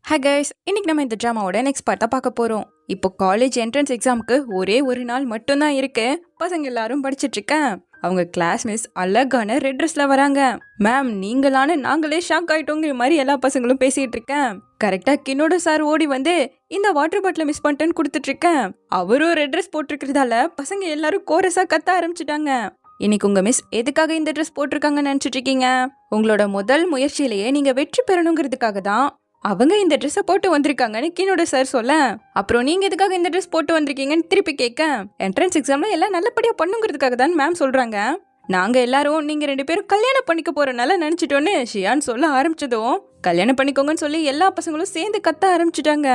Hi guys, இன்னைக்கு நம்ம இந்த ட்ராமாவோட நெக்ஸ்ட் பார்ட்டா பார்க்க போறோம். இப்போ காலேஜ் என்ட்ரன்ஸ் எக்ஸாமுக்கு ஒரே ஒரு நாள் மட்டும்தான் இருக்கு. பசங்க எல்லாரும் படிச்சிட்டு இருக்கேன். அவங்க கிளாஸ் மிஸ் அழகான ரெட் ட்ரெஸ்ல வராங்க. மேம் நீங்களான நாங்களே ஷாக் ஆயிட்டோங்கிற மாதிரி எல்லா பசங்களும் பேசிட்டு இருக்கேன். கரெக்டா கின்னோட சார் ஓடி வந்து இந்த வாட்டர் பாட்டில மிஸ் பண்ணிட்டேன்னு கொடுத்துட்டு இருக்கேன். அவரும் ரெட் ட்ரெஸ் போட்டிருக்கிறதால பசங்க எல்லாரும் கோரஸா கத்த ஆரம்பிச்சிட்டாங்க. இன்னைக்கு உங்க மிஸ் எதுக்காக இந்த ட்ரெஸ் போட்டிருக்காங்கன்னு நினைச்சிட்டு இருக்கீங்க? உங்களோட முதல் முயற்சியிலேயே நீங்க வெற்றி பெறணுங்கிறதுக்காக தான் அவங்க இந்த ட்ரெஸ்ஸை போட்டு வந்திருக்காங்கன்னு கினோட சார் சொல்ல, அப்புறம் நீங்க எதுக்காக இந்த ட்ரெஸ் போட்டு வந்திருக்கீங்கன்னு திருப்பி கேட்க, என்ட்ரன்ஸ் எக்ஸாம்ல எல்லாம் நல்லபடியா பண்ணுங்கிறதுக்காக தான் மேம் சொல்றாங்க. நாங்க எல்லாரும் நீங்க 2 பேரும் கல்யாணம் பண்ணிக்க போறனால நினைச்சிட்டோன்னு ஷியான் சொல்ல ஆரம்பிச்சதும், கல்யாணம் பண்ணிக்கோங்கன்னு சொல்லி எல்லா பசங்களும் சேர்ந்து கத்த ஆரம்பிச்சுட்டாங்க.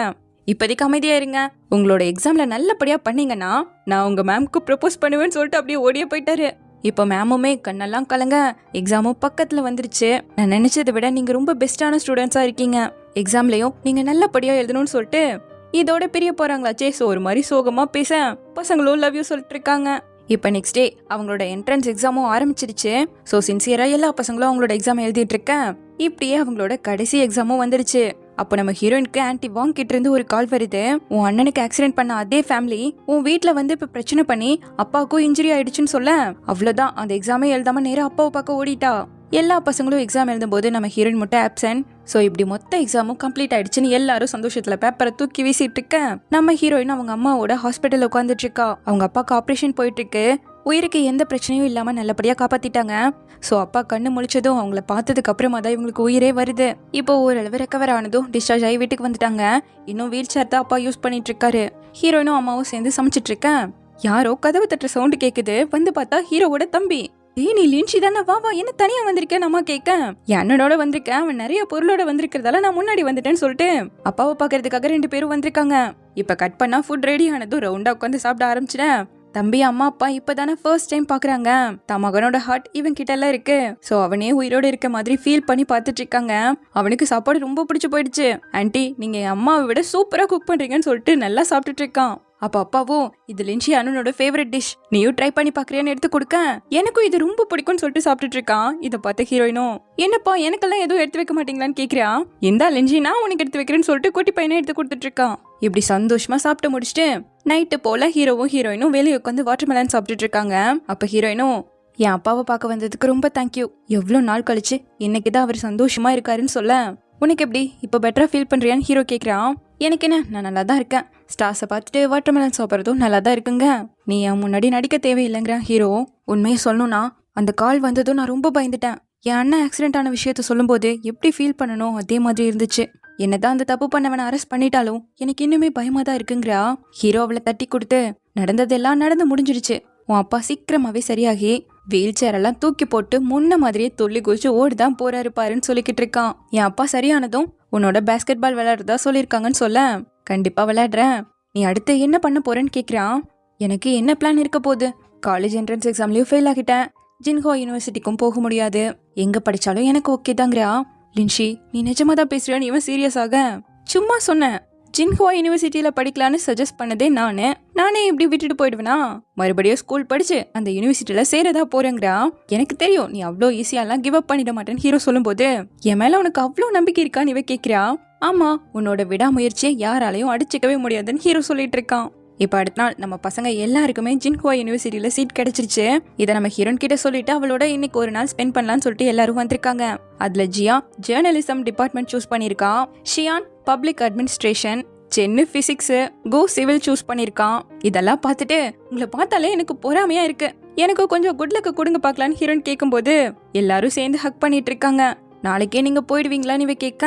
இப்போதைக்கு அமைதியா இருங்க. உங்களோட எக்ஸாம்ல நல்லபடியா பண்ணீங்கன்னா நான் உங்க மேம்க்கு ப்ரப்போஸ் பண்ணுவேன்னு சொல்லிட்டு அப்படியே ஓடியே போயிட்டாரு. இப்போ மேமுமே கண்ணெல்லாம் கலங்க. எக்ஸாமும் பக்கத்துல வந்துருச்சு. நான் நினைச்சதை விட நீங்க ரொம்ப பெஸ்டான ஸ்டூடெண்ட்ஸா இருக்கீங்க. எக்ஸாம்லயும் நீங்க நல்லபடியா எழுதணும்னு சொல்லிட்டு இதோட பிரிய போறாங்களாச்சே. ஸோ ஒரு மாதிரி சோகமா பேச பசங்களும் லவ் யூ சொல்லிட்டு இருக்காங்க. இப்போ நெக்ஸ்ட் டே அவங்களோட என்ட்ரன்ஸ் எக்ஸாமும் ஆரம்பிச்சிருச்சு. ஸோ சின்சியரா எல்லா பசங்களும் அவங்களோட எக்ஸாம் எழுதிட்டு இருக்கேன். இப்படியே அவங்களோட கடைசி எக்ஸாமும் வந்துடுச்சு. அப்போ நம்ம ஹீரோயினுக்கு ஆன்டி வாங் கிட்ட இருந்து ஒரு கால் வருது. உன் அண்ணனுக்கு ஆக்சிடென்ட் பண்ண அதே ஃபேமிலி உன் வீட்டுல வந்து இப்ப பிரச்சனை பண்ணி அப்பாவுக்கும் இன்ஜுரி ஆயிடுச்சுன்னு சொல்ல, அவ்வளவுதான் அந்த எக்ஸாமே எழுதாம நேரம் அப்பாவை பார்க்க ஓடிட்டா. எல்லா பசங்களும் எக்ஸாம் எழுதும் போது நம்ம ஹீரோயின் மட்டும் ஆப்சென்ட். ஸோ இப்படி மொத்த எக்ஸாமும் கம்ப்ளீட் ஆயிடுச்சுன்னு எல்லாரும் சந்தோஷத்துல பேப்பரை தூக்கி வீசிட்டு இருக்க, நம்ம ஹீரோயின் அவங்க அம்மாவோட ஹாஸ்பிட்டல் உட்காந்துட்டு இருக்கா. அவங்க அப்பாவுக்கு ஆப்ரேஷன் போயிட்டு இருக்கு. உயிருக்கு எந்த பிரச்சனையும் இல்லாம நல்லபடியா காப்பாத்திட்டாங்க. ஸோ அப்பா கண்ணு முழிச்சதும் அவங்கள பார்த்ததுக்கு அப்புறமா தான் இவங்களுக்கு உயிரே வருது. இப்போ ஓரளவு ரெக்கவர் ஆனதும் டிஸ்சார்ஜ் ஆகி வீட்டுக்கு வந்துட்டாங்க. இன்னும் வீல் சேர் தான் அப்பா யூஸ் பண்ணிட்டு இருக்காரு. ஹீரோயினும் அம்மாவும் சேர்ந்து சமைச்சிட்டு இருக்கேன். யாரோ கதவு தட்டுற சவுண்டு கேக்குது. வந்து பார்த்தா ஹீரோவோட தம்பி. நீ லின்ச்சி தானே, வா வா, என்ன தனியா வந்திருக்கேன் அம்மா கேட்க, என்னோட வந்திருக்கேன், அவன் நிறைய பொருளோட வந்திருக்கிறதால நான் முன்னாடி வந்துட்டேன்னு சொல்லிட்டு அப்பாவை பாக்குறதுக்காக 2 பேரும் வந்திருக்காங்க. இப்ப கட் பண்ணா ஃபுட் ரெடி ஆனதும் ரவுண்டா உட்காந்து சாப்பிட ஆரம்பிச்சிட்டேன். தம்பி அம்மா அப்பா இப்பதானே ஃபர்ஸ்ட் டைம் பாக்குறாங்க. தன் மகனோட ஹார்ட் இவன் கிட்ட எல்லாம் இருக்கு. சோ அவனே உயிரோட இருக்க மாதிரி ஃபீல் பண்ணி பாத்துட்டு இருக்காங்க. அவனுக்கு சாப்பாடு ரொம்ப பிடிச்சு போயிடுச்சு. ஆன்ட்டி நீங்க என் அம்மாவை விட சூப்பரா குக் பண்றீங்கன்னு சொல்லிட்டு நல்லா சாப்பிட்டுட்டு இருக்கான். அப்ப அப்பாவும் இது லின்ச்சி அண்ணனோட ஃபேவரட் டிஷ், நீயும் ட்ரை பண்ணி பாக்குறியான்னு எடுத்து கொடுக்க, எனக்கும் இது ரொம்ப பிடிக்கும்னு சொல்லிட்டு சாப்பிட்டுட்டு இருக்கான். இதை பார்த்த ஹீரோயினும், என்னப்பா எனக்கெல்லாம் எதுவும் எடுத்து வைக்க மாட்டீங்களான்னு கேக்குறா. இந்தா லின்ச்சி நான் உனக்கு எடுத்து வைக்கிறேன்னு சொல்லிட்டு குட்டி பையனை எடுத்து கொடுத்துட்டு இருக்கான். இப்படி சந்தோஷமா சாப்பிட்டு முடிச்சுட்டு நைட்டு போல ஹீரோவும் ஹீரோயினும் வெளியே உட்காந்து வாட்டர் மெலன் சாப்பிட்டுட்டு இருக்காங்க. அப்ப ஹீரோயினும், என் அப்பாவை பார்க்க வந்ததுக்கு ரொம்ப தேங்க்யூ. எவ்வளவு நாள் கழிச்சு இன்னைக்குதான் அவர் சந்தோஷமா இருக்காருன்னு சொல்ல, உனக்கு எப்படி இப்ப பெட்டரா ஃபீல் பண்றியான்னு ஹீரோ கேக்குறான். எனக்கு என்ன, நான் நல்லா தான் இருக்கேன். ஸ்டார்ஸை பார்த்துட்டு வாட்டர் மெலன் சாப்பிட்றதும் நல்லா தான் இருக்குங்க. நீ என் முன்னாடி நடிக்க தேவையில்லைங்கிறான் ஹீரோ. உண்மையை சொல்லணும்னா அந்த கால் வந்ததும் நான் ரொம்ப பயந்துட்டேன். என் அண்ணன் ஆக்சிடென்ட் ஆன விஷயத்த சொல்லும்போது எப்படி ஃபீல் பண்ணணும் அதே மாதிரி இருந்துச்சு. என்னதான் அந்த தப்பு பண்ணவனை அரெஸ்ட் பண்ணிட்டாலும் எனக்கு இன்னுமே பயமா தான் இருக்குங்கிறா. ஹீரோ அவளை தட்டி கொடுத்து, நடந்ததெல்லாம் நடந்து முடிஞ்சிடுச்சு. உன் அப்பா சீக்கிரமாவே சரியாகி வீல் சேர் எல்லாம் தூக்கி போட்டு முன்ன மாதிரியே துள்ளி குதிச்சு ஓடிதான் போறாரு பாருன்னு சொல்லிக்கிட்டு இருக்கான். என் அப்பா சரியானதும் உன்னோட பேஸ்கெட் பால் விளையாடுறதா சொல்லியிருக்காங்கன்னு சொல்ல, கண்டிப்பா விளையாடுறேன். நீ அடுத்து என்ன பண்ண போறேன்னு கேக்குறான். எனக்கு என்ன பிளான் இருக்க போகுது, காலேஜ் என்ட்ரன்ஸ் எக்ஸாம்லயும் ஃபெயில் ஆகிட்டேன். ஜின்ஹோ யூனிவர்சிட்டிக்கும் போக முடியாது. எங்க படிச்சாலும் எனக்கு ஓகே தாங்கிறா. லின்ஷி நீ நிஜமா தான் பேசுறியான்னு இவன் சீரியஸ் ஆக, சும்மா சொன்னேன். ஜின்ஹுவா யூனிவர்சிட்டியில படிக்கலான்னு சஜஸ்ட் பண்ணதே நானே இப்படி விட்டுட்டு போயிடுவேனா? மறுபடியும் ஸ்கூல் படிச்சு அந்த யூனிவர்சிட்டியில சேரதா போறேங்கிறா. எனக்கு தெரியும் நீ அவ்வளோ ஈஸியாலாம் கிவ் அப் பண்ணிட மாட்டேன்னு ஹீரோ சொல்லும் போது, என் மேல உனக்கு அவ்வளோ நம்பிக்கை இருக்கான்னு இவ கேட்கிறா. ஆமா, உன்னோட விடாமுயற்சியை யாராலையும் அடிச்சுக்கவே முடியாதுன்னு ஹீரோ சொல்லிட்டு இருக்கான். இப்ப அடுத்த நாள் நம்ம பசங்க எல்லாருக்குமே ஜின்ஹுவா யூனிவர்சிட்டியில சீட் கிடைச்சிருச்சு. இதை நம்ம ஹீரோன் கிட்ட சொல்லிட்டு அவளோட இன்னைக்கு ஒரு நாள் ஸ்பெண்ட் பண்ணலாம்னு சொல்லிட்டு எல்லாரும் வந்திருக்காங்க. அதுல ஜியா ஜேர்னலிசம் டிபார்ட்மெண்ட் சூஸ் பண்ணிருக்கா. ஷியான் பப்ளிக் அட்மினிஸ்ட்ரேஷன், சென்னு பிசிக்ஸ், கோ சிவில் சூஸ் பண்ணிருக்கான். இதெல்லாம் பார்த்துட்டு உங்களை பார்த்தாலே எனக்கு பொறாமையா இருக்கு. எனக்கு கொஞ்சம் குட் லக் கொடுங்க பாக்கலான்னு ஹீரோன் கேட்கும்போது எல்லாரும் சேர்ந்து ஹக் பண்ணிட்டு இருக்காங்க. நாளைக்கே நீங்க போயிடுவீங்களான்னு இவ கேட்க,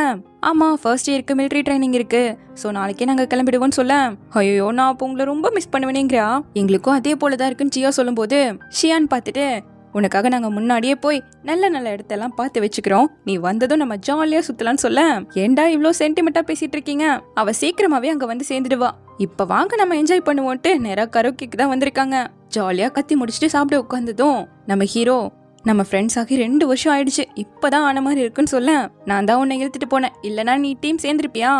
ஆமா ஃபர்ஸ்ட் இயருக்கு மிலிட்ரி ட்ரைனிங் இருக்கு. ஸோ நாளைக்கே நாங்க கிளம்பிடுவோம்னு சொல்ல, ஐயோ நான் அப்போ உங்களை ரொம்ப மிஸ் பண்ணுவேனேங்கிறா. எங்களுக்கும் அதே போலதான் இருக்குன்னு ஜியா சொல்லும் போது ஷியான் பார்த்துட்டு, உனக்காக நாங்க முன்னாடியே போய் நல்ல நல்ல இடத்தெல்லாம் பார்த்து வச்சுக்கிறோம். நீ வந்ததும் நம்ம ஜாலியா சுத்தலான்னு சொல்ல, ஏண்டா இவ்வளோ சென்டிமெண்டா பேசிட்டு இருக்கீங்க, அவ சீக்கிரமாவே அங்க வந்து சேர்ந்துடுவா. இப்ப வாங்க நம்ம என்ஜாய் பண்ணுவோன்ட்டு நேரா கரோக்கிக்கு தான் வந்திருக்காங்க. ஜாலியா கத்தி முடிச்சுட்டு சாப்பிட உட்காந்ததும் நம்ம ஹீரோ, நம்ம ஃப்ரெண்ட்ஸ் ஆகி 2 வருஷம் ஆயிடுச்சு, இப்பதான் ஆன மாதிரி இருக்குன்னு சொல்ல, நான் தான் உன்னை இழுத்துட்டு போனேன், இல்லனா நீ டீம் சேர்ந்துருப்பியா?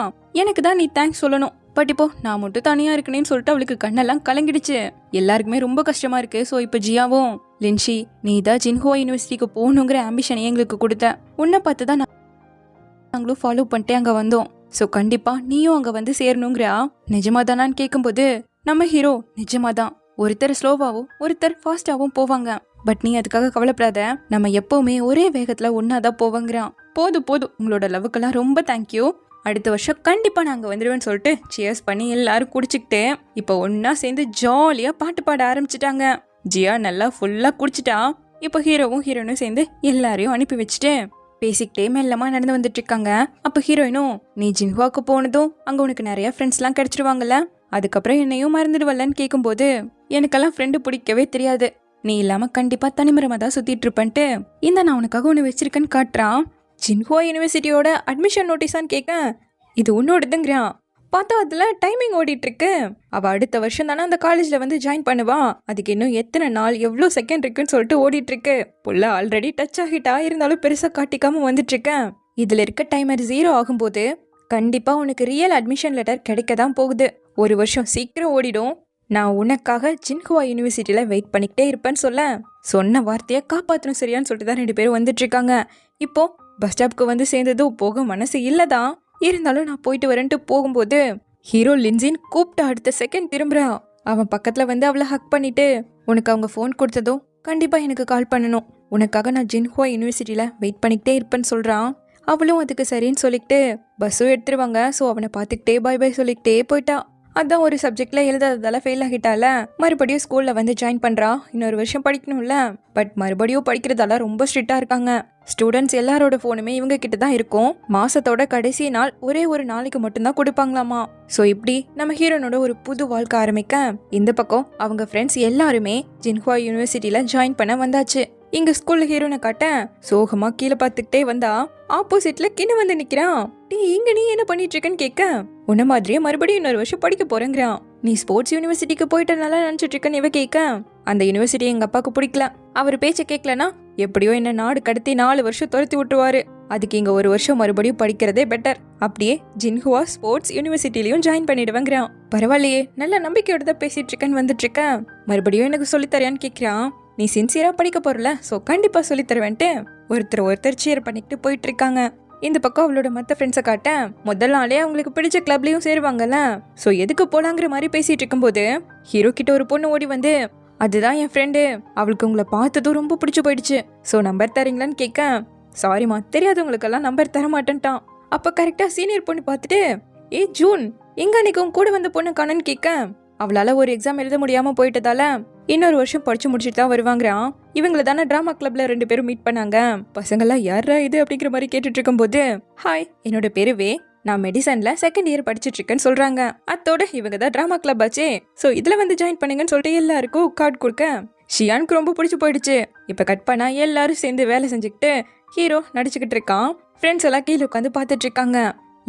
எனக்கு தான் நீ தேங்க்ஸ் சொல்லணும். பட் இப்போ நான் மட்டும் தனியா இருக்கணும்னு சொல்லிட்டு அவளுக்கு கண்ணெல்லாம் கலங்கிடுச்சு. எல்லாருக்குமே ரொம்ப கஷ்டமா இருக்கு. ஸோ இப்போ ஜியாவும், லின்ஷி நீ தான் ஜின்ஹுவா யூனிவர்சிட்டிக்கு போகணுங்கிற ஆம்பிஷனை எங்களுக்கு கொடுத்த, உன்னை பார்த்து தான் நாங்களும் ஃபாலோ பண்ணிட்டு அங்கே வந்தோம். ஸோ கண்டிப்பா நீயும் அங்க வந்து சேரணுங்கிறா. நிஜமாதானான்னு கேட்கும்போது நம்ம ஹீரோ நிஜமாதான், ஒருத்தர் ஸ்லோவாவும் ஒருத்தர் ஃபாஸ்டாவும் போவாங்க, பட் நீ அதுக்காக கவலைப்படாத, நம்ம எப்பவுமே ஒரே வேகத்துல ஒன்னாதான் போவாங்கிறான். போதும் போதும், உங்களோட லவ்வுக்கெல்லாம் ரொம்ப தேங்க்யூ, அடுத்த வருஷம் கண்டிப்பா நாங்க வந்துடுவேன்னு சொல்லிட்டு சியர்ஸ் பண்ணி எல்லாரும் குடிச்சுக்கிட்டு இப்போ ஒன்னா சேர்ந்து ஜாலியா பாட்டு பாட ஆரம்பிச்சிட்டாங்க. ஜியா நல்லா ஃபுல்லா குடிச்சிட்டா. இப்போ ஹீரோவும் ஹீரோயினும் சேர்ந்து எல்லாரையும் அனுப்பி வச்சுட்டு பேசிக்கிட்டே மெல்லமா நடந்து வந்துட்டு இருக்காங்க. அப்ப ஹீரோயினும், நீ ஜின்ஹுவாக்கு போனதும் அங்க உனக்கு நிறைய ஃப்ரெண்ட்ஸ்லாம் கிடைச்சிருவாங்கல்ல, அதுக்கப்புறம் என்னையும் மறந்துடுவல்லன்னு கேட்கும்போது எனக்கெல்லாம் ஃப்ரெண்டு பிடிக்கவே தெரியாது, நீ இல்லாம கண்டிப்பா தனிமரமா தான் சுத்திட்டு இருப்பேன்ட்டு இந்த நான் உனக்காக ஒன்று வச்சிருக்கேன்னு காட்டுறான். ஜின்ஹுவா யூனிவர்சிட்டியோட அட்மிஷன் நோட்டீஸான்னு கேட்க இது உன்னோடதுங்கிறான். பார்த்தா அதுல டைமிங் ஓடிட்டு இருக்கு. அவ அடுத்த வருஷம் தானே அந்த காலேஜ்ல வந்து ஜாயின் பண்ணுவா, அதுக்கு இன்னும் எத்தனை நாள் எவ்வளோ செகண்ட் இருக்குன்னு சொல்லிட்டு ஓடிட்டு இருக்கு. புள்ள ஆல்ரெடி டச் ஆகிட்டா, இருந்தாலும் பெருசா காட்டிக்காம வந்துட்டு இருக்கேன். இதுல இருக்க டைமர் 0 ஆகும்போது கண்டிப்பா உனக்கு ரியல் அட்மிஷன் லெட்டர் கிடைக்க தான் போகுது. ஒரு வருஷம் சீக்கிரம் ஓடிடும். நான் உனக்காக ஜின்ஹுவா யூனிவர்சிட்டியில வெயிட் பண்ணிக்கிட்டே இருப்பேன்னு சொன்ன வார்த்தையை காப்பாற்றணும் சரியான்னு சொல்லிட்டு தான் 2 பேரும் வந்துட்டு இருக்காங்க. இப்போ பஸ் ஸ்டாப்க்கு வந்து சேர்ந்ததும் போக மனசு இல்லதான், இருந்தாலும் நான் போயிட்டு வரேன்ட்டு போகும்போது ஹீரோ லின்சின்னு கூப்பிட்டு அடுத்த செகண்ட் திரும்புறா. அவன் பக்கத்துல வந்து அவளை ஹக் பண்ணிட்டு, உனக்கு அவங்க ஃபோன் கொடுத்ததும் கண்டிப்பா எனக்கு கால் பண்ணணும், உனக்காக நான் ஜின்ஹுவா யூனிவர்சிட்டியில வெயிட் பண்ணிக்கிட்டே இருப்பேன்னு சொல்றான். அவளும் அதுக்கு சரின்னு சொல்லிக்கிட்டு பஸ்ஸும் எடுத்துருவாங்க. ஸோ அவனை பார்த்துக்கிட்டே பாய் பாய் சொல்லிக்கிட்டே போயிட்டா. அதான் ஒரு சப்ஜெக்ட்ல எழுதாததால ஃபெயில் ஆகிட்டால, மறுபடியும் ஸ்கூல்ல வந்து ஜாயின் பண்றா. இன்னொரு வருஷம் படிக்கணும்ல, பட் மறுபடியும் படிக்கிறதால ரொம்ப ஸ்ட்ரிக்டா இருக்காங்க. ஸ்டூடெண்ட்ஸ் எல்லாரோட போனுமே இவங்க கிட்ட தான் இருக்கும். மாசத்தோட கடைசி நாள் ஒரே ஒரு நாளைக்கு மட்டும்தான் கொடுப்பாங்களாமா. ஸோ இப்படி நம்ம ஹீரோனோட ஒரு புது வாழ்க்கை ஆரம்பிக்க இந்த பக்கம் அவங்க ஃப்ரெண்ட்ஸ் எல்லாருமே ஜின்ஹுவா யூனிவர்சிட்டியில ஜாயின் பண்ண வந்தாச்சு. இங்க ஸ்கூல்ல ஹீரோனை காட்ட சோகமா கீழே பார்த்துக்கிட்டே வந்தா ஆப்போசிட்ல கிண்ணு வந்து நிக்கிறான். இங்க நீ என்ன பண்ணிட்டு இருக்கன்னு கேட்க, உன்ன மாதிரியே மறுபடியும் இன்னொரு வருஷம் படிக்க போறேங்கிறான். நீ ஸ்போர்ட்ஸ் யூனிவர்சிட்டிக்கு போயிட்டனால நினைச்சிட்டு இருக்கன்னு இவ கேட்க, அந்த யூனிவர்சிட்டி எங்க அப்பாவுக்கு பிடிக்கல, அவர் பேச்ச கேட்கலனா எப்படியோ என்ன நாடு கடத்தி 4 வருஷம் துரத்தி விட்டுருவாரு, அதுக்கு இங்க ஒரு வருஷம் மறுபடியும் படிக்கிறதே பெட்டர், அப்படியே ஜின்ஹுவா ஸ்போர்ட்ஸ் யூனிவர்சிட்டிலையும் ஜாயின் பண்ணிடுவேங்கிறான். பரவாயில்லையே, நல்ல நம்பிக்கையோட தான் பேசிட்டு இருக்கேன்னு வந்துட்டு இருக்க, மறுபடியும் எனக்கு சொல்லித்தரையான்னு கேட்கிறான். நீ சின்சியரா படிக்க போறல, சோ கண்டிப்பா சொல்லித்தருவேன்ட்டு ஒருத்தர் சேர் பண்ணிக்கிட்டு போயிட்டு இருக்காங்க. இந்த பக்கம் அவளோட மற்ற ஃப்ரெண்ட்ஸை காட்ட முதல் நாளே அவங்களுக்கு பிடிச்ச கிளப்லயும் சேருவாங்கல்ல, ஸோ எதுக்கு போலாங்கிற மாதிரி பேசிட்டு இருக்கும்போது ஹீரோ கிட்ட ஒரு பொண்ணு ஓடி வந்து, அதுதான் என் ஃப்ரெண்டு, அவளுக்கு உங்களை பார்த்ததும் ரொம்ப பிடிச்சு போயிடுச்சு, ஸோ நம்பர் தரீங்களான்னு கேட்க, சாரிமா தெரியாதவங்களுக்கெல்லாம் நம்பர் தர மாட்டேன்ட்டான். அப்போ கரெக்டா சீனியர் பொண்ணு பார்த்துட்டு, ஏ ஜூன் எங்க அன்னைக்கு உன் கூட வந்த பொண்ணு காணன்னு கேட்க, அவளால ஒரு எக்ஸாம் எழுத முடியாம போயிட்டதால இன்னொரு வருஷம் படிச்சு முடிச்சுட்டு தான் வருவாங்கிறான். இவங்களை தானே டிராமா கிளப்ல 2 பேரும் மீட் பண்ணாங்க. பசங்கள்லாம் யாரா இது அப்படிங்கிற மாதிரி கேட்டுட்டு இருக்கும் போது, ஹாய் என்னோட பேரு வே, நான் மெடிசன்ல 2nd இயர் படிச்சுட்டு இருக்கேன்னு சொல்றாங்க. அத்தோட இவங்க தான் டிராமா கிளப் ஆச்சே, சோ இதுல வந்து ஜாயின் பண்ணுங்கன்னு சொல்லிட்டு எல்லாருக்கும் கார்டு கொடுக்க ஷியானுக்கு ரொம்ப பிடிச்சு போயிடுச்சு. இப்ப கட் பண்ணா எல்லாரும் சேர்ந்து வேலை செஞ்சுக்கிட்டு ஹீரோ நடிச்சுக்கிட்டு இருக்கான். ஃப்ரெண்ட்ஸ் எல்லாம் கீழே உட்காந்து பார்த்துட்டு இருக்காங்க.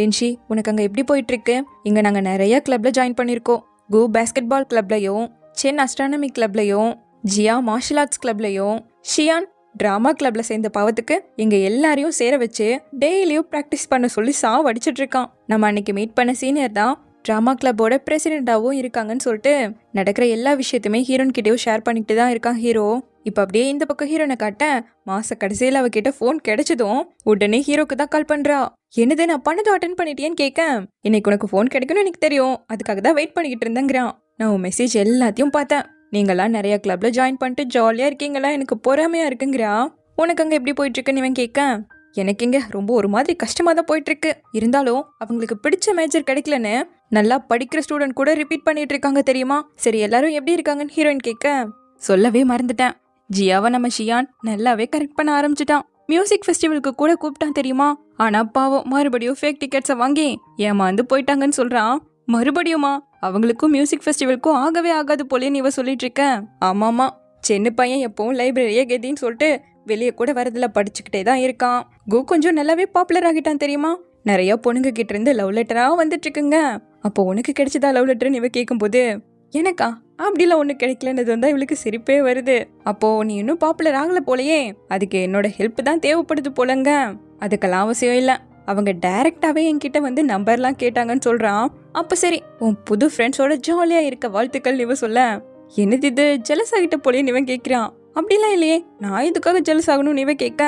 லின்ஷி உனக்கு அங்க எப்படி போயிட்டு இருக்கு? இங்க நாங்க நிறைய கிளப்ல ஜாயின் பண்ணிருக்கோம். கோ பேஸ்கெட் பால் கிளப்லயும், சென் அஸ்ட்ரானமி கிளப்லயும், ஜியா மார்ஷல் ஆர்ட்ஸ் கிளப்லயும், ஷியான் டிராமா கிளப்ல சேர்ந்த பாவத்துக்கு எங்க எல்லாரையும் சேர வச்சு டெய்லியும் பிராக்டிஸ் பண்ண சொல்லி சாவடிச்சிட்டு இருக்கான். நம்ம அன்னைக்கு மீட் பண்ண சீனியர் தான் டிராமா கிளப்போட பிரசிடென்டாவும் இருக்காங்கன்னு சொல்லிட்டு நடக்கிற எல்லா விஷயத்தையுமே ஹீரோன் கிட்டயும் ஷேர் பண்ணிக்கிட்டு தான் இருக்கான் ஹீரோ. இப்ப அப்படியே இந்த பக்கம் ஹீரோனை காட்ட மாச கடைசியில அவகிட்ட போன் கிடைச்சதும் உடனே ஹீரோக்கு தான் கால் பண்றா. என்னது நான் பண்ணதும் அட்டன் பண்ணிட்டேன்னு கேட்க, இன்னைக்கு உனக்கு போன் கிடைக்கும்னு எனக்கு தெரியும், அதுக்காக தான் வெயிட் பண்ணிக்கிட்டு இருந்தேங்கிறான். நான் உன் மெசேஜ் எல்லாத்தையும் பார்த்தேன், நீங்களாம் நிறைய கிளப்ல ஜாயின் பண்ணிட்டு ஜாலியா இருக்கீங்களா, எனக்கு பொறாமையா இருக்குங்கிறா. உனக்கு அங்க எப்படி போயிட்டு இருக்குன்னு இவன் கேட்க, எனக்கு இங்க ரொம்ப ஒரு மாதிரி கஷ்டமா தான் போயிட்டு இருக்கு, இருந்தாலும் அவங்களுக்கு பிடிச்ச மேஜர் கிடைக்கலன்னு நல்லா படிக்கிற ஸ்டூடெண்ட் கூட ரிப்பீட் பண்ணிட்டு இருக்காங்க தெரியுமா. சரி எல்லாரும் எப்படி இருக்காங்கன்னு ஹீரோயின் கேட்க, சொல்லவே மறந்துட்டேன், ஜியாவை நம்ம ஷியான் நல்லாவே கரெக்ட் பண்ண ஆரம்பிச்சிட்டான். மியூசிக் ஃபெஸ்டிவலுக்கு கூட கூப்பிட்டான் தெரியுமா, ஆனா பாவம் மறுபடியும் ஃபேக் டிக்கெட்ஸை வாங்கி ஏமாந்து போயிட்டாங்கன்னு சொல்றான். மறுபடியுமா? அவங்களுக்கும் மியூசிக் ஃபெஸ்டிவலுக்கும் ஆகவே ஆகாது போலேன்னு இவ சொல்லிட்டு இருக்க. ஆமாமா, சின்ன பையன் எப்பவும் லைப்ரரியே கெதின்னு சொல்லிட்டு வெளியே கூட வரதுல படிச்சுக்கிட்டே தான் இருக்கான். கோ கொஞ்சம் நல்லாவே பாப்புலர் ஆகிட்டான் தெரியுமா, நிறைய பொண்ணுங்க கிட்ட இருந்து லவ் லெட்டரா வந்துட்டு இருக்குங்க. அப்போ உனக்கு கிடைச்சதா லவ் லெட்டர்னு இவ கேட்கும் போது, எனக்கா அப்படிலாம் ஒண்ணு கிடைக்கலன்னு வந்தா இவளுக்கு சிரிப்பே வருது. அப்போ நீ இன்னும் பாப்புலர் ஆகல போலயே, அதுக்கு என்னோட ஹெல்ப் தான் தேவைப்படுது போலங்க. அதுக்கெல்லாம் அவசியம் இல்ல, அவங்க டைரக்டாவே என்கிட்ட வந்து நம்பர்லாம் கேட்டாங்கன்னு சொல்றான். அப்ப சரி உன் புது ஃப்ரெண்ட்ஸோட ஜாலியா இருக்க வாழ்த்துக்கள் இவ சொல்ல, என்னது இது ஜெலஸ் ஆகிட்ட போலேன்னு இவன் கேட்கிறான். அப்படிலாம் இல்லையே, நான் இதுக்காக ஜெலஸ் ஆகணும்னு இவ கேட்க,